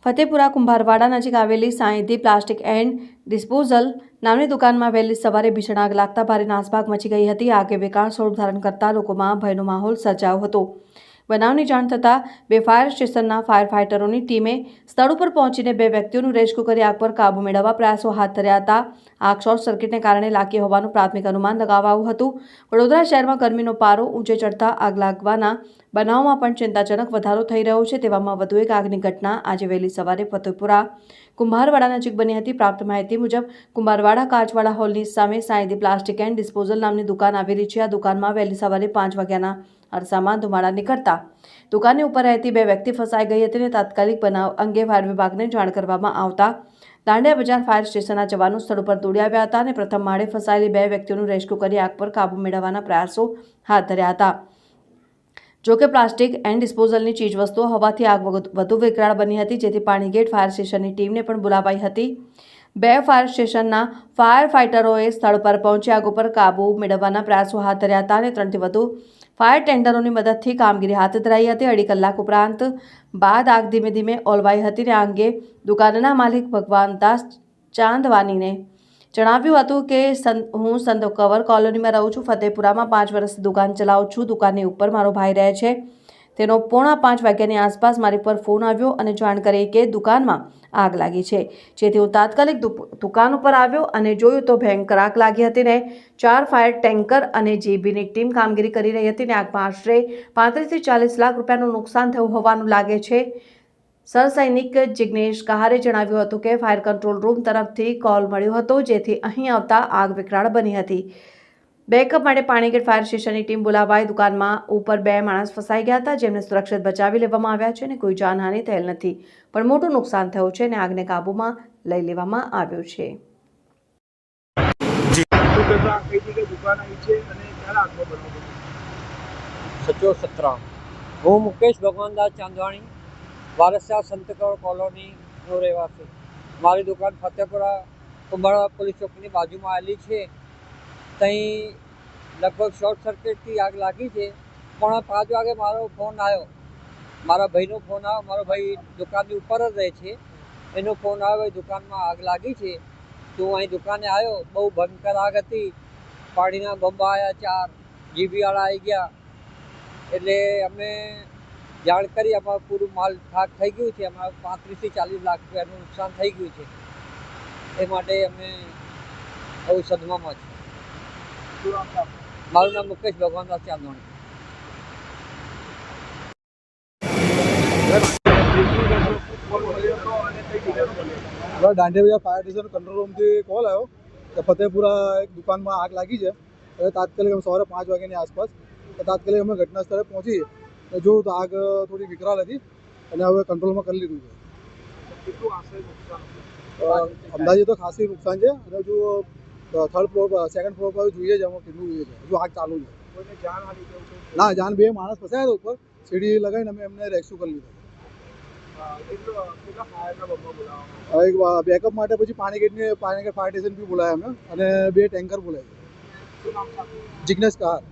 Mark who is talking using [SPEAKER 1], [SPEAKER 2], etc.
[SPEAKER 1] ફતેપુરા કુંભારવાડા નજીક આવેલી સાંઈધી plastic and disposal નામની દુકાનમાં વહેલી સવારે ભીષણ આગ લાગતા ભારે નાસભાગ મચી ગઈ હતી। આગે વિકરાળ સ્વરૂપ ધારણ કરતા લોકોમાં ભયનો માહોલ સર્જાયો હતો। બનાવની જાણ થતાં બે ફાયર સ્ટેશનના ફાયર ફાઇટરોની ટીમે સ્થળ ઉપર પહોંચીને બે વ્યક્તિઓનું રેસ્ક્યુ કરી આગ પર કાબૂ મેળવવા પ્રયાસો હાથ ધર્યા હતા। આગ શોર્ટ સર્કિટને કારણે લાગી હોવાનું પ્રાથમિક અનુમાન લગાવાયું હતું। વડોદરા શહેરમાં ગરમીનો પારો ઊંચે ચડતા આગ લાગવાના બનાવમાં પણ ચિંતાજનક વધારો થઈ રહ્યો છે। તેવામાં વધુ એક આગની ઘટના આજે વહેલી સવારે ફતેપુરા કુંભારવાડા નજીક બની હતી। પ્રાપ્ત માહિતી મુજબ કુંભારવાડા કાચવાડા હોલની સામે સાંઈધી પ્લાસ્ટિક એન્ડ ડિસ્પોઝલ નામની દુકાન આવેલી છે। આ દુકાનમાં વહેલી સવારે 5 વાગ્યાના અરસામાં ધુમાડા નીકળતા દુકાનની ઉપર રહેતી બે વ્યક્તિ ફસાઈ ગઈ હતી અને તાત્કાલિક બનાવ અંગે ફાયર વિભાગને જાણ કરવામાં આવતા દાંડિયા બજાર ફાયર સ્ટેશનના જવાનો સ્થળ પર દોડી આવ્યા હતા અને પ્રથમ માળે ફસાયેલી બે વ્યક્તિઓનું રેસ્ક્યુ કરી આગ પર કાબૂ મેળવવાના પ્રયાસો હાથ ધર્યા હતા। જો કે પ્લાસ્ટિક એન્ડ ડિસ્પોઝલની ચીજવસ્તુઓ હોવાથી આગ વધુ વિકરાળ બની હતી, જેથી પાણીગેટ ફાયર સ્ટેશનની ટીમને પણ બોલાવાઈ હતી। બે ફાયર સ્ટેશનના ફાયર ફાઇટરોએ સ્થળ પર પહોંચી આગ ઉપર કાબૂ મેળવવાના પ્રયાસો હાથ ધર્યા હતા અને 3થી વધુ ફાયર ટેન્ડરોની મદદથી કામગીરી હાથ ધરાઈ હતી। 2.5 કલાક ઉપરાંત બાદ આગ ધીમે ધીમે ઓલવાઈ હતી અને આ અંગે દુકાનના માલિક ભગવાનદાસ ચાંદવાનીને જણાવ્યું હતું કે હું સંત કવર કોલોનીમાં રહું છું। ફતેપુરામાં 5 વર્ષથી દુકાન ચલાવું છું। દુકાનની ઉપર મારો ભાઈ રહે છે। તેનો 4:45 વાગ્યાની આસપાસ મારી પર ફોન આવ્યો અને જાણ કરી કે દુકાનમાં આગ લાગી છે, જેથી હું તાત્કાલિક દુકાન ઉપર આવ્યો અને જોયું તો ભયંકર આગ લાગી હતી ને 4 ફાયર ટેન્કર અને જીબીની ટીમ કામગીરી કરી રહી હતી અને આગમાં આશરે 35 થી 40 લાખ રૂપિયાનું નુકસાન થયું હોવાનું લાગે છે। સરસૈનિક જિગ્નેશ કહારે જણાવ્યું હતું કે ફાયર કંટ્રોલ રૂમ તરફથી કોલ મળ્યો હતો, જેથી અહીં આવતા આગ વિકરાળ બની હતી। બેકઅપ માટે પાણીગેટ ફાયર સ્ટેશનની ટીમ બોલાવાઈ દુકાનમાં ઉપર 2 માણસ ફસાઈ ગયા હતા, જેમને સુરક્ષિત બચાવી લેવામાં આવ્યા છે અને કોઈ જાનહાનિ થયેલ નથી, પણ મોટું નુકસાન થયું છે અને આગને કાબૂમાં લઈ લેવામાં આવ્યો છે।
[SPEAKER 2] સચો સતરામ હું મુકેશ ભગવાનદાસ ચાંદવાણી, વારસા સંત કવર કોલોનીનો રહેવાસી। મારી દુકાન ફતેપુરા કુંભારવાડા પોલીસ ચોકીની બાજુમાં આવેલી છે। ત્યાં લગભગ શોર્ટ સર્કિટથી આગ લાગી છે। 4:45 વાગે મારો ફોન આવ્યો, મારા ભાઈનો ફોન આવ્યો। મારો ભાઈ દુકાનની ઉપર જ રહે છે, એનો ફોન આવ્યો દુકાનમાં આગ લાગી છે। તો હું અહીં દુકાને આવ્યો, બહુ ભયંકર આગ હતી। પાણીના બંબ આવ્યા, 4 જીબીવાળા આવી ગયા, એટલે અમે જાણ કરી। અમારું પૂરું માલ થાક થઈ ગયું છે। અમારું 35 થી 40 લાખ રૂપિયાનું નુકસાન થઈ ગયું છે। એ માટે અમે બહુ સદમામાં છીએ। મારું નામ મુકેશ ભગવાનદાસ ચાંદવાણી।
[SPEAKER 3] દાંડિયા બજાર ફાયર સ્ટેશન કંટ્રોલ રૂમથી કોલ આવ્યો કે ફતેપુરા એક દુકાનમાં આગ લાગી છે। એટલે તાત્કાલિક અમે સવારે 5 વાગ્યાની આસપાસ તાત્કાલિક અમે ઘટના સ્થળે પહોંચી જોયું તો આગ થોડી વિકરાળ હતી અને હવે કંટ્રોલમાં કરી લીધું છે। અંદાજે તો ખાસી નુકસાન છે અને હજુ 3rd ફ્લોર પર 2nd ફ્લોર પર જોઈએ છે, એમાં કેટલું જોઈએ છે, હજુ આગ ચાલુ છે। ના, જાન 2 માણસ ફસાયા હતા ઉપર, સીડી લગાવીને અમે એમને રેસ્ક્યુ કરી લીધા। બેકઅપ માટે પછી પાણીગેટ ફાયર સ્ટેશન બી બોલાયા અમે અને 2 ટેન્કર બોલાયા। જિગ્નેશ કહાર।